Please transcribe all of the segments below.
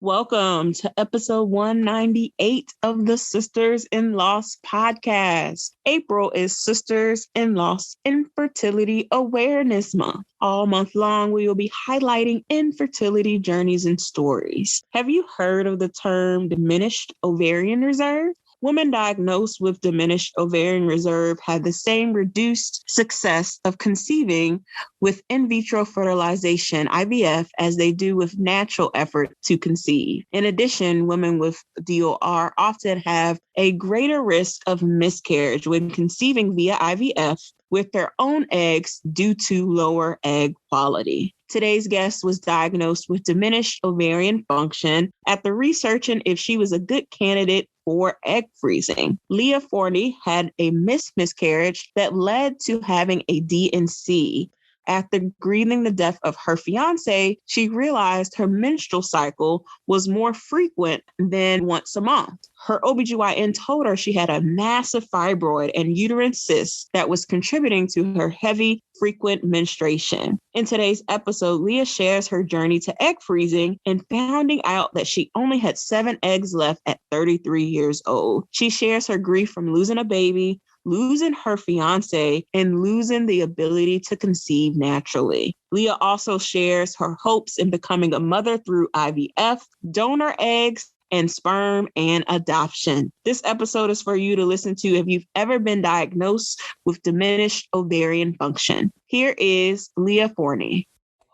Welcome to episode 198 of the Sisters in Loss podcast. April is Sisters in Loss Infertility Awareness Month. All month long, we will be highlighting infertility journeys and stories. Have you heard of the term diminished ovarian reserve? Women diagnosed with diminished ovarian reserve have the same reduced success of conceiving with in vitro fertilization, IVF, as they do with natural effort to conceive. In addition, women with DOR often have a greater risk of miscarriage when conceiving via IVF with their own eggs due to lower egg quality. Today's guest was diagnosed with diminished ovarian function after researching if she was a good candidate for egg freezing. Leah Forney had a miscarriage that led to having a D&C. After grieving the death of her fiance, she realized her menstrual cycle was more frequent than once a month. Her OBGYN told her she had a massive fibroid and uterine cysts that was contributing to her heavy, frequent menstruation. In today's episode, Leah shares her journey to egg freezing and finding out that she only had 7 eggs left at 33 years old. She shares her grief from losing a baby, losing her fiance, and losing the ability to conceive naturally. Leah also shares her hopes in becoming a mother through IVF, donor eggs, and sperm and adoption. This episode is for you to listen to if you've ever been diagnosed with diminished ovarian function. Here is Leah Forney.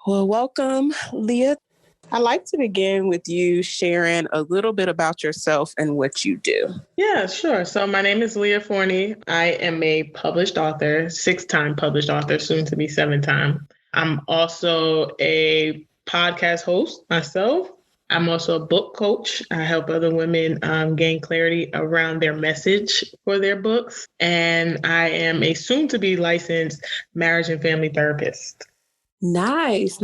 Well, welcome, Leah. I'd like to begin with you sharing a little bit about yourself and what you do. Yeah, sure. So my name is Leah Forney. I am a published author, 6-time published author, soon to be 7-time. I'm also a podcast host myself. I'm also a book coach. I help other women gain clarity around their message for their books. And I am a soon to be licensed marriage and family therapist. Nice.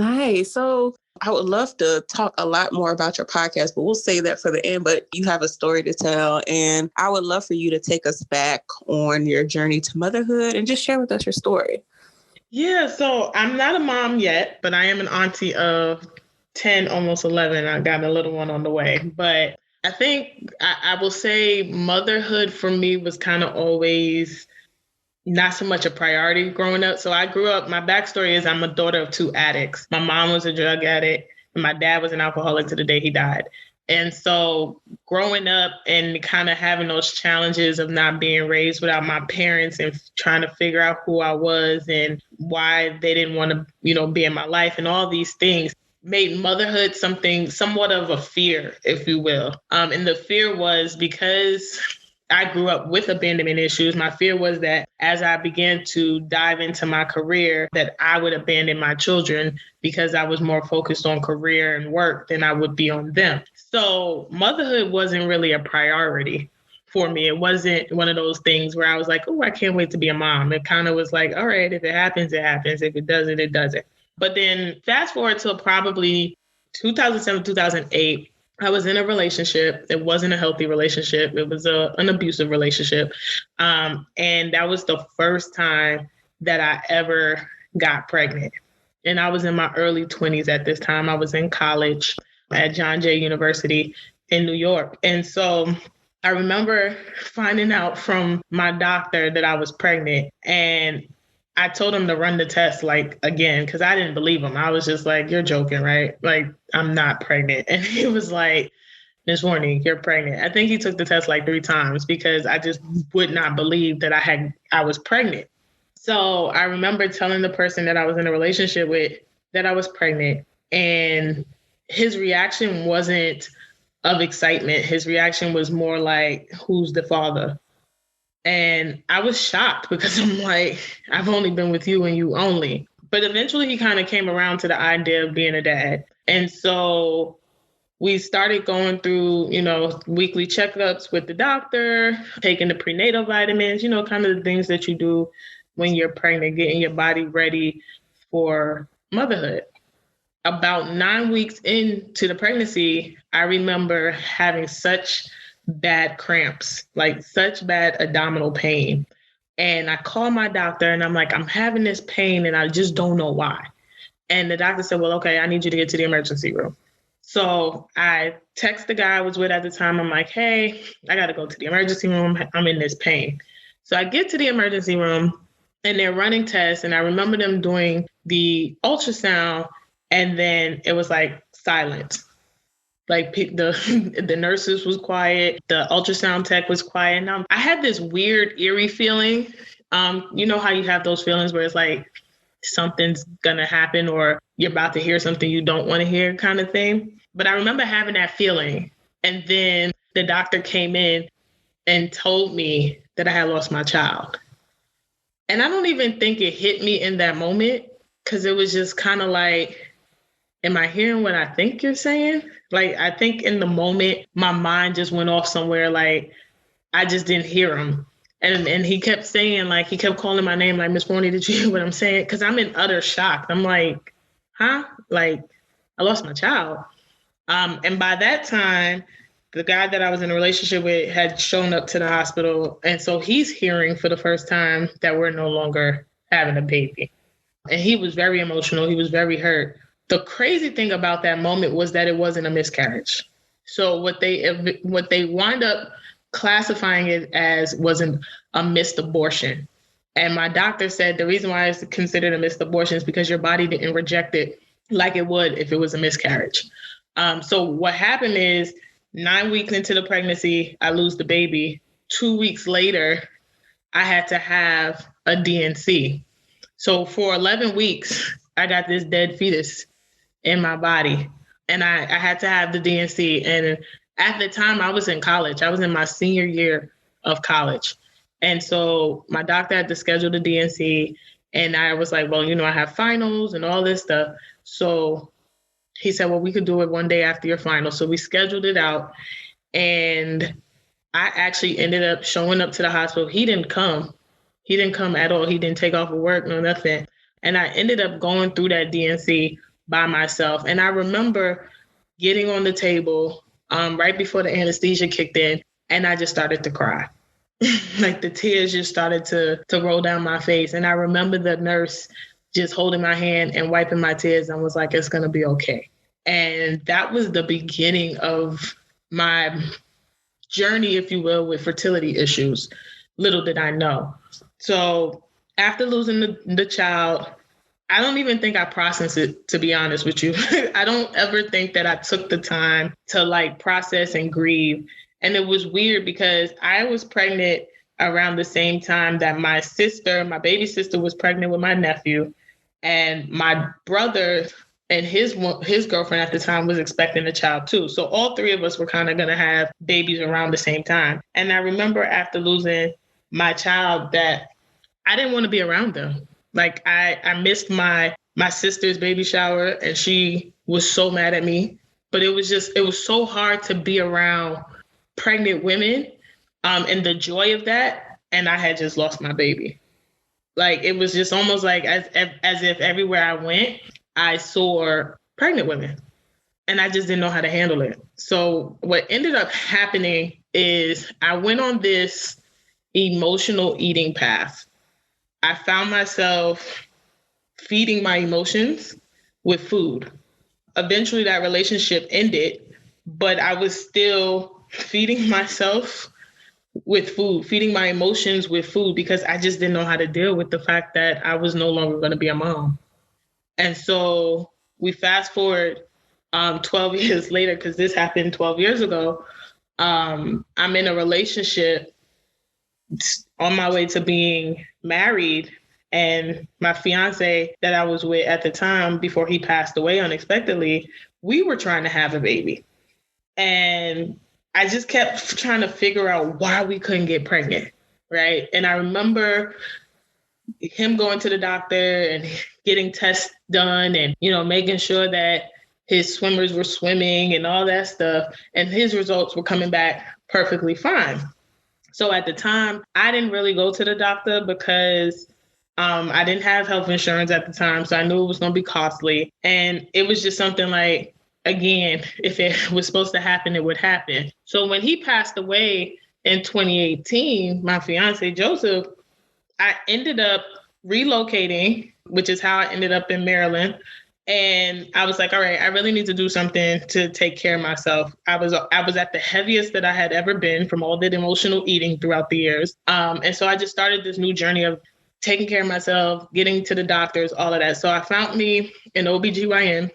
So I would love to talk a lot more about your podcast, but we'll save that for the end. But you have a story to tell, and I would love for you to take us back on your journey to motherhood and just share with us your story. Yeah, so I'm not a mom yet, but I am an auntie of 10, almost 11. I got a little one on the way. But I think I will say motherhood for me was kind of always not so much a priority growing up. So I grew up, my backstory is I'm a daughter of 2 addicts. My mom was a drug addict and my dad was an alcoholic to the day he died. And so growing up and kind of having those challenges of not being raised without my parents and trying to figure out who I was and why they didn't want to, be in my life and all these things made motherhood something somewhat of a fear, if you will. And the fear was because I grew up with abandonment issues. My fear was that as I began to dive into my career, that I would abandon my children because I was more focused on career and work than I would be on them. So motherhood wasn't really a priority for me. It wasn't one of those things where I was like, oh, I can't wait to be a mom. It kind of was like, all right, if it happens, it happens. If it doesn't, it doesn't. But then fast forward to probably 2007, 2008, I was in a relationship. It wasn't a healthy relationship. It was an abusive relationship. And that was the first time that I ever got pregnant. And I was in my early 20s at this time. I was in college at John Jay University in New York. And so I remember finding out from my doctor that I was pregnant. And I told him to run the test again, because I didn't believe him. I was just like, you're joking, right? Like, I'm not pregnant. And he was like, Ms. Forney, you're pregnant. I think he took the test 3 times because I just would not believe that I was pregnant. So I remember telling the person that I was in a relationship with that I was pregnant, and his reaction wasn't of excitement. His reaction was more like, who's the father? And I was shocked because I'm like, I've only been with you and you only. But eventually he kind of came around to the idea of being a dad. And so we started going through, weekly checkups with the doctor, taking the prenatal vitamins, kind of the things that you do when you're pregnant, getting your body ready for motherhood. About 9 weeks into the pregnancy, I remember having such bad cramps, such bad abdominal pain. And I called my doctor and I'm like, I'm having this pain and I just don't know why. And the doctor said, well, okay, I need you to get to the emergency room. So I text the guy I was with at the time. I'm like, hey, I got to go to the emergency room. I'm in this pain. So I get to the emergency room and they're running tests. And I remember them doing the ultrasound and then it was like silent. Like the nurses was quiet. The ultrasound tech was quiet. And I had this weird, eerie feeling. You know how you have those feelings where it's like something's going to happen or you're about to hear something you don't want to hear kind of thing. But I remember having that feeling. And then the doctor came in and told me that I had lost my child. And I don't even think it hit me in that moment because it was just kind of like, am I hearing what I think you're saying? Like, I think in the moment, my mind just went off somewhere. Like, I just didn't hear him. And he kept saying, like, he kept calling my name, like, Miss Forney, did you hear what I'm saying? Because I'm in utter shock. I'm like, huh? Like, I lost my child. And by that time, the guy that I was in a relationship with had shown up to the hospital. And so he's hearing for the first time that we're no longer having a baby. And he was very emotional. He was very hurt. The crazy thing about that moment was that it wasn't a miscarriage. So what they wind up classifying it as wasn't a missed abortion. And my doctor said the reason why it's considered a missed abortion is because your body didn't reject it like it would if it was a miscarriage. So what happened is 9 weeks into the pregnancy, I lose the baby. 2 weeks later, I had to have a D&C. So for 11 weeks, I got this dead fetus in my body and I had to have the D&C. And at the time I was in college, I was in my senior year of college. And so my doctor had to schedule the D&C and I was like, well, I have finals and all this stuff. So he said, well, we could do it one day after your final. So we scheduled it out and I actually ended up showing up to the hospital. He didn't come. He didn't come at all. He didn't take off of work, no nothing. And I ended up going through that D&C by myself. And I remember getting on the table right before the anesthesia kicked in and I just started to cry. Like the tears just started to roll down my face. And I remember the nurse just holding my hand and wiping my tears and was like, it's going to be okay. And that was the beginning of my journey, if you will, with fertility issues. Little did I know. So after losing the child, I don't even think I processed it, to be honest with you. I don't ever think that I took the time to like process and grieve. And it was weird because I was pregnant around the same time that my baby sister was pregnant with my nephew. And my brother and his girlfriend at the time was expecting a child too. So all three of us were kind of going to have babies around the same time. And I remember after losing my child that I didn't want to be around them. Like I missed my sister's baby shower and she was so mad at me. But it was so hard to be around pregnant women and the joy of that. And I had just lost my baby. Like it was just almost like as if everywhere I went, I saw pregnant women and I just didn't know how to handle it. So what ended up happening is I went on this emotional eating path. I found myself feeding my emotions with food. Eventually that relationship ended, but I was still feeding myself with food, feeding my emotions with food because I just didn't know how to deal with the fact that I was no longer going to be a mom. And so we fast forward 12 years later, because this happened 12 years ago. I'm in a relationship on my way to being married. And my fiance that I was with at the time before he passed away unexpectedly, we were trying to have a baby. And I just kept trying to figure out why we couldn't get pregnant, right? And I remember him going to the doctor and getting tests done and, making sure that his swimmers were swimming and all that stuff. And his results were coming back perfectly fine. So at the time, I didn't really go to the doctor because I didn't have health insurance at the time. So I knew it was going to be costly. And it was just something like, again, if it was supposed to happen, it would happen. So when he passed away in 2018, my fiance, Joseph, I ended up relocating, which is how I ended up in Maryland. And I was like, all right, I really need to do something to take care of myself. I was at the heaviest that I had ever been from all that emotional eating throughout the years. And so I just started this new journey of taking care of myself, getting to the doctors, all of that. So I found me an OBGYN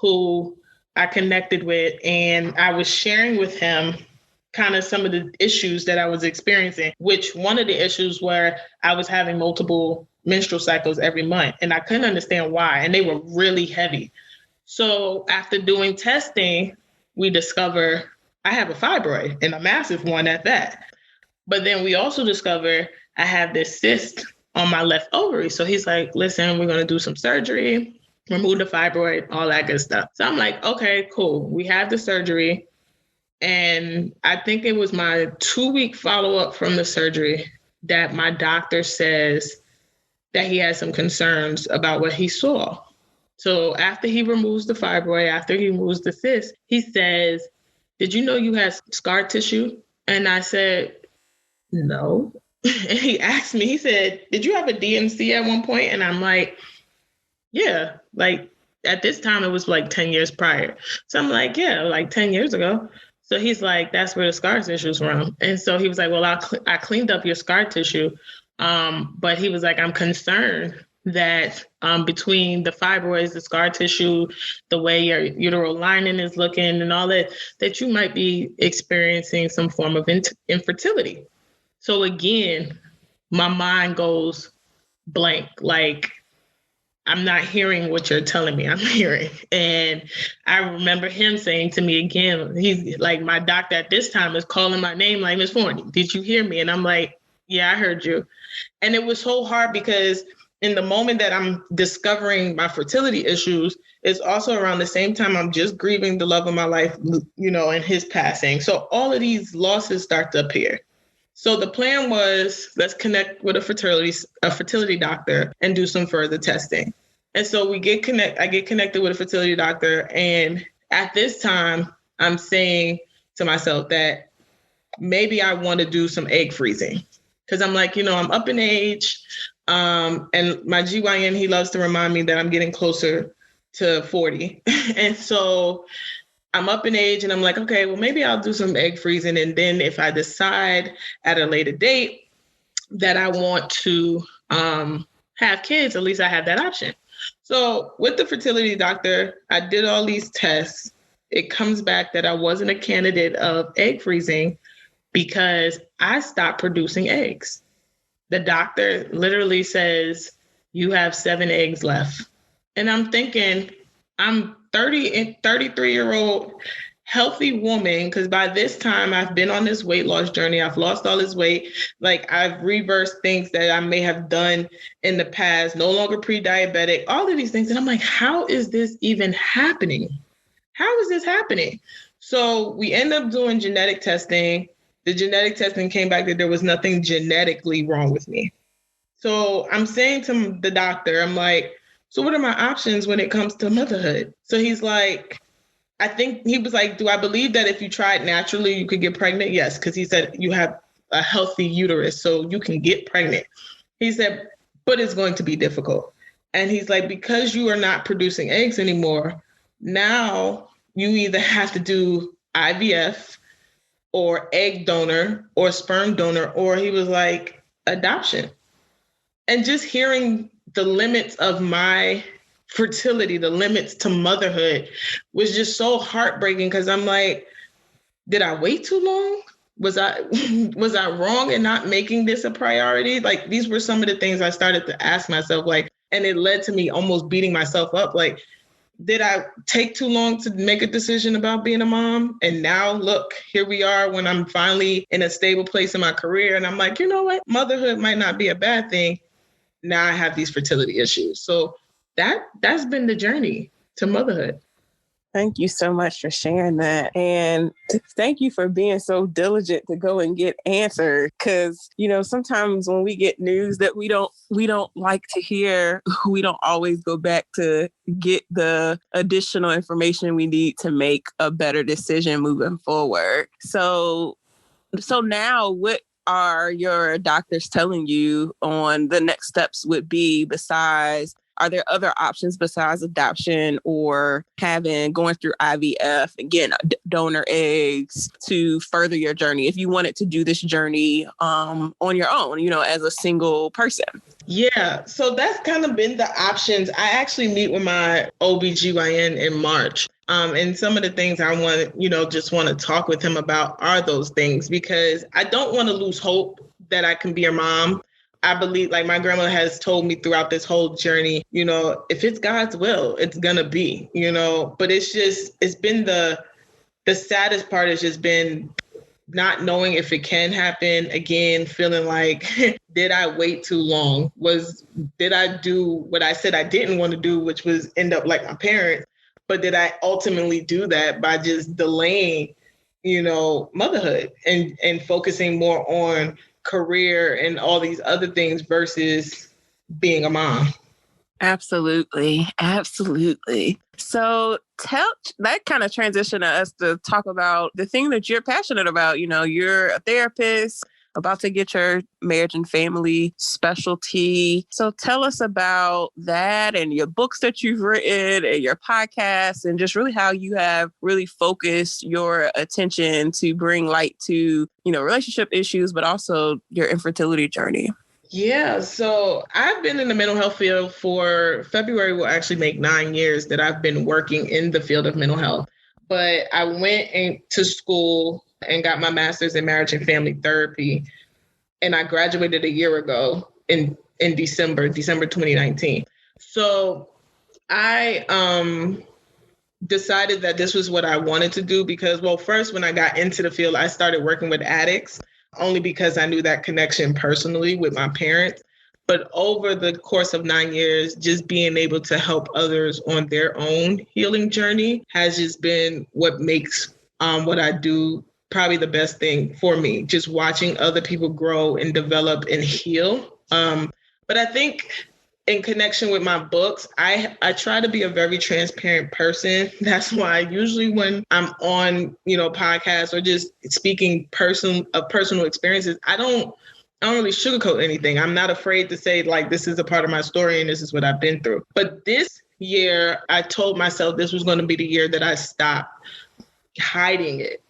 who I connected with, and I was sharing with him kind of some of the issues that I was experiencing, which one of the issues were I was having multiple menstrual cycles every month, and I couldn't understand why, and they were really heavy. So after doing testing, we discover I have a fibroid, and a massive one at that. But then we also discover I have this cyst on my left ovary. So he's like, listen, we're going to do some surgery, remove the fibroid, all that good stuff. So I'm like, okay, cool. We have the surgery. And I think it was my 2-week follow-up from the surgery that my doctor says that he had some concerns about what he saw. So after he removes the fibroid, after he removes the cyst, he says, did you know you had scar tissue? And I said, no. And he asked me, he said, did you have a DNC at one point? And I'm like, yeah, like at this time, it was like 10 years prior. So I'm like, yeah, like 10 years ago. So he's like, that's where the scar tissue is from. And so he was like, well, I cleaned up your scar tissue. But he was like, I'm concerned that between the fibroids, the scar tissue, the way your uteral lining is looking and all that, that you might be experiencing some form of infertility. So again, my mind goes blank. Like, I'm not hearing what you're telling me I'm hearing. And I remember him saying to me again, he's like, my doctor at this time is calling my name like, Ms. Forney, did you hear me? And I'm like, yeah, I heard you. And it was so hard because in the moment that I'm discovering my fertility issues, it's also around the same time I'm just grieving the love of my life, you know, and his passing. So all of these losses start to appear. So the plan was, let's connect with a fertility doctor and do some further testing. And so I get connected with a fertility doctor. And at this time, I'm saying to myself that maybe I want to do some egg freezing. Because I'm like, you know, I'm up in age. And my GYN, he loves to remind me that I'm getting closer to 40. And so I'm up in age and I'm like, okay, well, maybe I'll do some egg freezing. And then if I decide at a later date that I want to have kids, at least I have that option. So with the fertility doctor, I did all these tests. It comes back that I wasn't a candidate of egg freezing because I stopped producing eggs. The doctor literally says, you have 7 eggs left. And I'm thinking, I'm 33-year-old healthy woman, because by this time I've been on this weight loss journey. I've lost all this weight. Like, I've reversed things that I may have done in the past, no longer pre-diabetic, all of these things. And I'm like, how is this even happening? How is this happening? So we end up doing genetic testing. The genetic testing came back that there was nothing genetically wrong with me. So I'm saying to the doctor, I'm like, so what are my options when it comes to motherhood? So he's like, I think he was like, do I believe that if you tried naturally, you could get pregnant? Yes, because he said you have a healthy uterus, so you can get pregnant. He said, but it's going to be difficult. And he's like, because you are not producing eggs anymore, now you either have to do IVF or egg donor or sperm donor, or he was like, adoption. And just hearing the limits of my fertility, the limits to motherhood was just so heartbreaking, because I'm like, did I wait too long? Was I wrong in not making this a priority? Like, these were some of the things I started to ask myself, like, and it led to me almost beating myself up. Like, did I take too long to make a decision about being a mom? And now look, here we are when I'm finally in a stable place in my career. And I'm like, you know what? Motherhood might not be a bad thing. Now I have these fertility issues. So that's been the journey to motherhood. Thank you so much for sharing that. And thank you for being so diligent to go and get answered. Because, you know, sometimes when we get news that we don't like to hear, we don't always go back to get the additional information we need to make a better decision moving forward. So now what are your doctors telling you on the next steps would be, besides are there other options besides adoption or going through IVF and getting donor eggs to further your journey if you wanted to do this journey on your own, as a single person? Yeah, so that's kind of been the options. I actually meet with my OBGYN in March. And some of the things I want, just want to talk with him about are those things, because I don't want to lose hope that I can be a mom. I believe, like my grandma has told me throughout this whole journey, if it's God's will, it's going to be, but it's been the saddest part has just been not knowing if it can happen again, feeling like, did I wait too long? Did I do what I said I didn't want to do, which was end up like my parents? But did I ultimately do that by just delaying, motherhood and focusing more on career and all these other things versus being a mom? Absolutely. Absolutely. So that kind of transition to us to talk about the thing that you're passionate about. You're a therapist, about to get your marriage and family specialty. So tell us about that and your books that you've written and your podcasts and just really how you have really focused your attention to bring light to, relationship issues, but also your infertility journey. Yeah, so I've been in the mental health field for February will actually make 9 years that I've been working in the field of mental health. But I went to school and got my master's in marriage and family therapy. And I graduated a year ago in December 2019. So I decided that this was what I wanted to do because, well, first, when I got into the field, I started working with addicts only because I knew that connection personally with my parents. But over the course of 9 years, just being able to help others on their own healing journey has just been what makes what I do probably the best thing for me, just watching other people grow and develop and heal. But I think in connection with my books, I try to be a very transparent person. That's why usually when I'm on, podcasts or just speaking personal experiences, I don't really sugarcoat anything. I'm not afraid to say like, this is a part of my story and this is what I've been through. But this year, I told myself this was going to be the year that I stopped hiding it.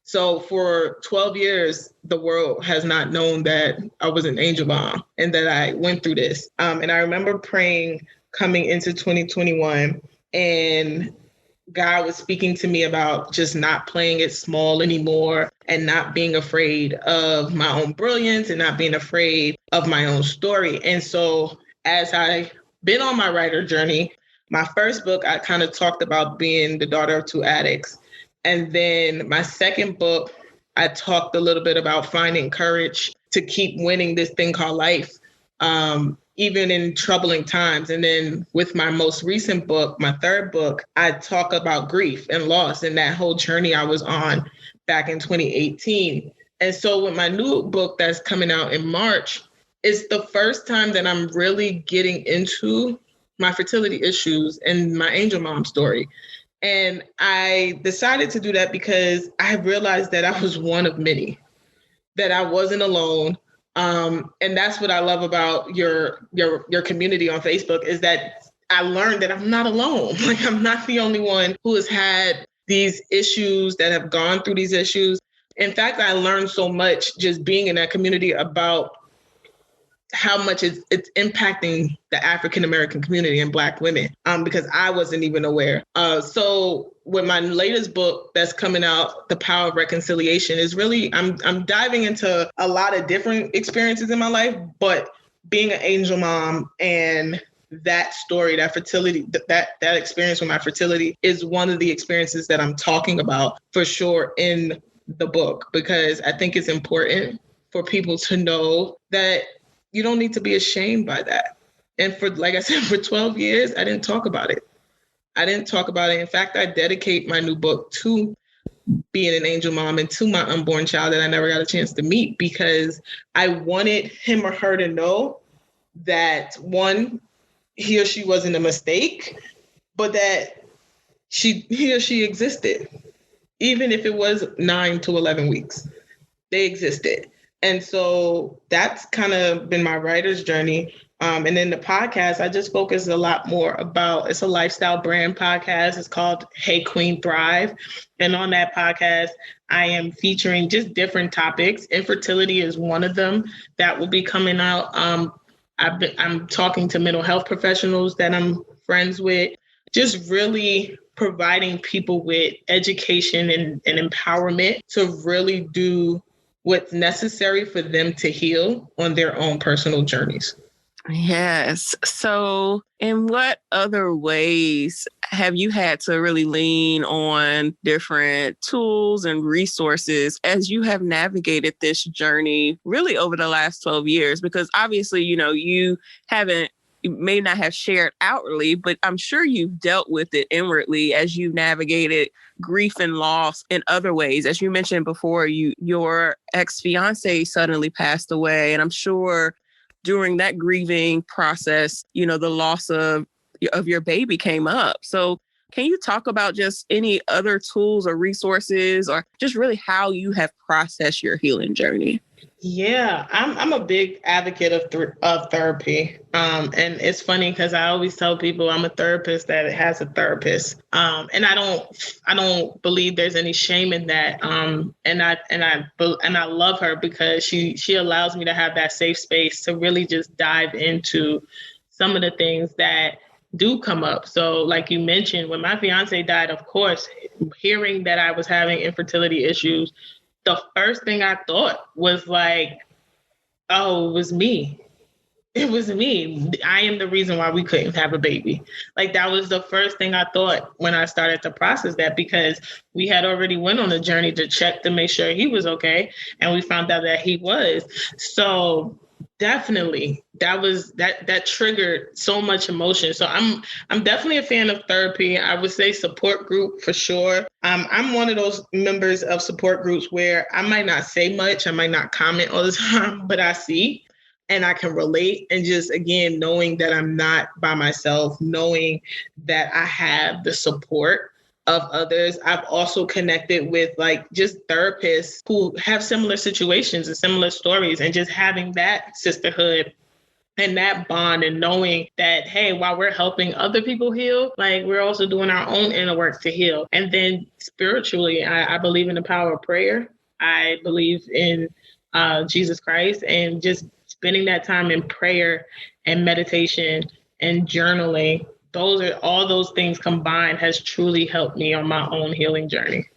So for 12 years, the world has not known that I was an angel mom and that I went through this. And I remember praying coming into 2021, and God was speaking to me about just not playing it small anymore and not being afraid of my own brilliance and not being afraid of my own story. And so as I've been on my writer journey, my first book, I kind of talked about being the daughter of two addicts. And then my second book, I talked a little bit about finding courage to keep winning this thing called life, even in troubling times. And then with my most recent book, my third book, I talk about grief and loss and that whole journey I was on back in 2018. And so with my new book that's coming out in March, it's the first time that I'm really getting into my fertility issues and my angel mom story. And I decided to do that because I realized that I was one of many, that I wasn't alone. And that's what I love about your community on Facebook is that I learned that I'm not alone. Like I'm not the only one who has had these issues, that have gone through these issues. In fact, I learned so much just being in that community about how much it's impacting the African-American community and Black women, because I wasn't even aware. So with my latest book that's coming out, The Power of Reconciliation, is really, I'm diving into a lot of different experiences in my life, but being an angel mom and that story, that fertility, that experience with my fertility is one of the experiences that I'm talking about for sure in the book, because I think it's important for people to know that you don't need to be ashamed by that. And for, like I said, for 12 years, I didn't talk about it. In fact, I dedicate my new book to being an angel mom and to my unborn child that I never got a chance to meet, because I wanted him or her to know that, one, he or she wasn't a mistake, but that he or she existed. Even if it was 9 to 11 weeks, they existed. And so that's kind of been my writer's journey. And then the podcast, I just focus a lot more about, it's a lifestyle brand podcast. It's called Hey Queen Thrive. And on that podcast, I am featuring just different topics. Infertility is one of them that will be coming out. I'm talking to mental health professionals that I'm friends with, just really providing people with education and empowerment to really do what's necessary for them to heal on their own personal journeys. Yes. So in what other ways have you had to really lean on different tools and resources as you have navigated this journey really over the last 12 years? Because obviously, you may not have shared outwardly, but I'm sure you've dealt with it inwardly as you navigated grief and loss in other ways. As you mentioned before, your ex-fiance suddenly passed away. And I'm sure during that grieving process, the loss of your baby came up. So can you talk about just any other tools or resources or just really how you have processed your healing journey? Yeah, I'm a big advocate of therapy. And it's funny because I always tell people I'm a therapist that has a therapist. And I don't believe there's any shame in that. And I love her because she allows me to have that safe space to really just dive into some of the things that do come up. So like you mentioned, when my fiance died, of course, hearing that I was having infertility issues, the first thing I thought was like, oh, it was me. It was me. I am the reason why we couldn't have a baby. Like that was the first thing I thought when I started to process that, because we had already went on a journey to check to make sure he was okay. And we found out that he was. So definitely that triggered so much emotion. So I'm definitely a fan of therapy. I would say support group for sure. I'm one of those members of support groups where I might not say much, I might not comment all the time, but I see and I can relate. And just, again, knowing that I'm not by myself, knowing that I have the support of others. I've also connected with just therapists who have similar situations and similar stories, and just having that sisterhood and that bond, and knowing that, hey, while we're helping other people heal, we're also doing our own inner work to heal. And then spiritually, I believe in the power of prayer. I believe in Jesus Christ, and just spending that time in prayer and meditation and journaling. All those things combined has truly helped me on my own healing journey.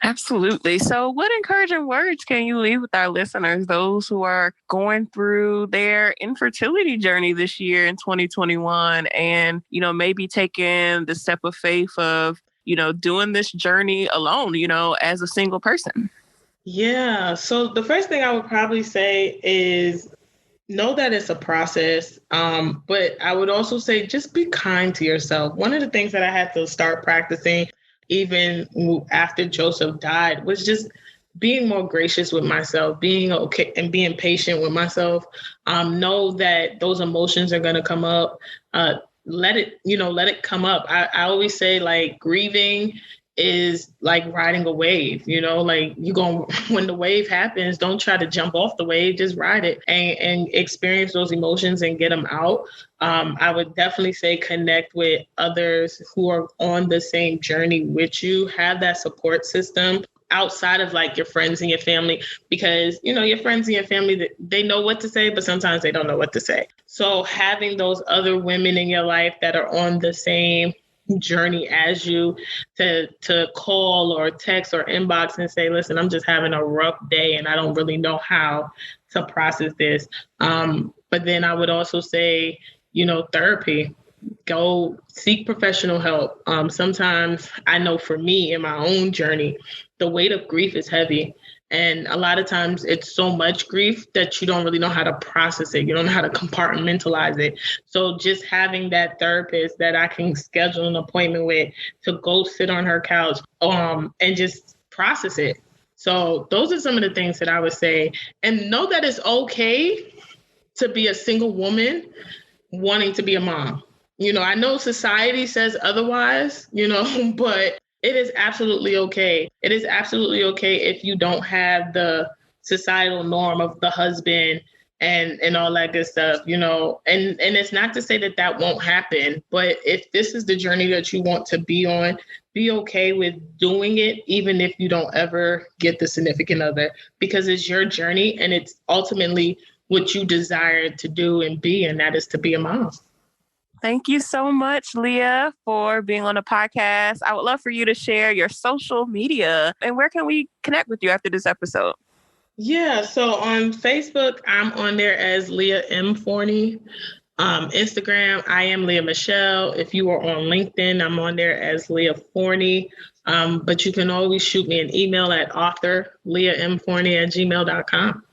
Absolutely. So what encouraging words can you leave with our listeners, those who are going through their infertility journey this year in 2021 and, maybe taking the step of faith of, doing this journey alone, as a single person? Yeah. So the first thing I would probably say is know that it's a process, but I would also say just be kind to yourself. One of the things that I had to start practicing even after Joseph died was just being more gracious with myself, being okay and being patient with myself. Know that those emotions are going to come up. Let it come up. I always say grieving is like riding a wave, when the wave happens, don't try to jump off the wave, just ride it and experience those emotions and get them out. I would definitely say connect with others who are on the same journey with you, have that support system outside of your friends and your family, because, your friends and your family, they know what to say, but sometimes they don't know what to say. So having those other women in your life that are on the same journey as you to call or text or inbox and say, listen, I'm just having a rough day and I don't really know how to process this. But then I would also say, therapy, go seek professional help. Sometimes I know for me in my own journey, the weight of grief is heavy. And a lot of times it's so much grief that you don't really know how to process it. You don't know how to compartmentalize it. So just having that therapist that I can schedule an appointment with to go sit on her couch and just process it. So those are some of the things that I would say. And know that it's okay to be a single woman wanting to be a mom. I know society says otherwise, but it is absolutely okay. It is absolutely okay if you don't have the societal norm of the husband and all that good stuff, you know, and it's not to say that that won't happen, but if this is the journey that you want to be on, be okay with doing it, even if you don't ever get the significant other, because it's your journey and it's ultimately what you desire to do and be, and that is to be a mom. Thank you so much, Leah, for being on the podcast. I would love for you to share your social media and where can we connect with you after this episode? Yeah, so on Facebook, I'm on there as Leah M. Forney. Instagram, I am Leah Michelle. If you are on LinkedIn, I'm on there as Leah Forney. But you can always shoot me an email at author.leahmforney@gmail.com.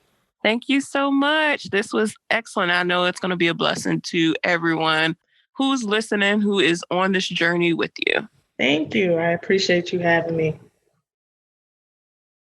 Thank you so much. This was excellent. I know it's going to be a blessing to everyone who's listening, who is on this journey with you. Thank you. I appreciate you having me.